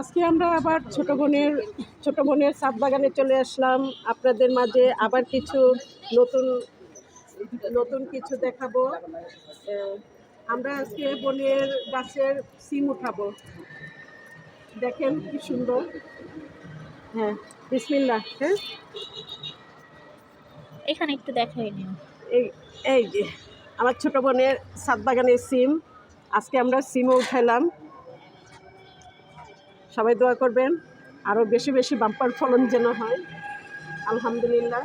আজকে আমরা আবার ছোট বোনের ছাদ বাগানে চলে আসলাম। আপনাদের মাঝে আবার কিছু নতুন নতুন কিছু দেখাবো। আমরা আজকে বোনের গাছের সিম উঠাবো। দেখেন কি সুন্দর। হ্যাঁ, বিসমিল্লাহ। হ্যাঁ, এখানে একটু দেখাই নিও। এই এই যে আমার ছোট বোনের ছাদ বাগানের সিম। আজকে আমরা সিমও উঠাইলাম। সবাই দোয়া করবেন আরও বেশি বেশি বাম্পার ফলন যেন হয়। আলহামদুলিল্লাহ।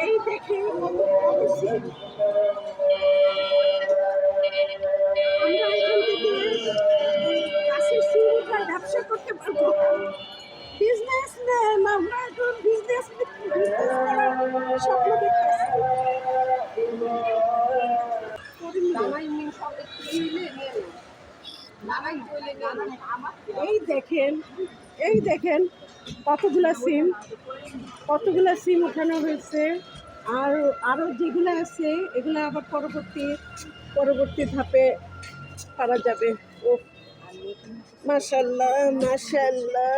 এই দেখে আমরা এখান থেকে গাছের সিম উঠায় ব্যবসা করতে পারবো। বিজনেসম্যান আমরা এখন বিজনেস করার স্বপ্ন দেখতেছি। এই দেখেন কতগুলা সিম উঠানো হয়েছে। আর আরও যেগুলো আছে এগুলো আবার পরবর্তী ধাপে পারা যাবে। ও মাশাআল্লাহ মাশাআল্লাহ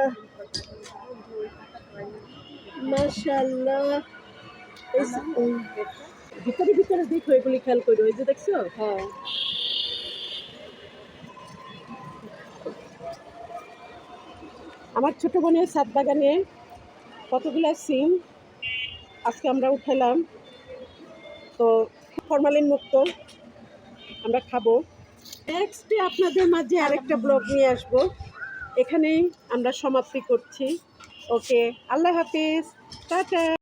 মাশাআল্লাহ। ভিতরে দেখো, এগুলি খেয়াল করো। এই যে দেখছো, হ্যাঁ আমার ছোট বোনের ছাদ বাগানে কতগুলা সিম আজকে আমরা উঠালাম। তো ফরমালিন মুক্ত আমরা খাবো। নেক্সটে আপনাদের মাঝে আরেকটা ব্লগ নিয়ে আসবো। এখানেই আমরা সমাপ্তি করছি। ওকে, আল্লাহ হাফিজ, টাটা।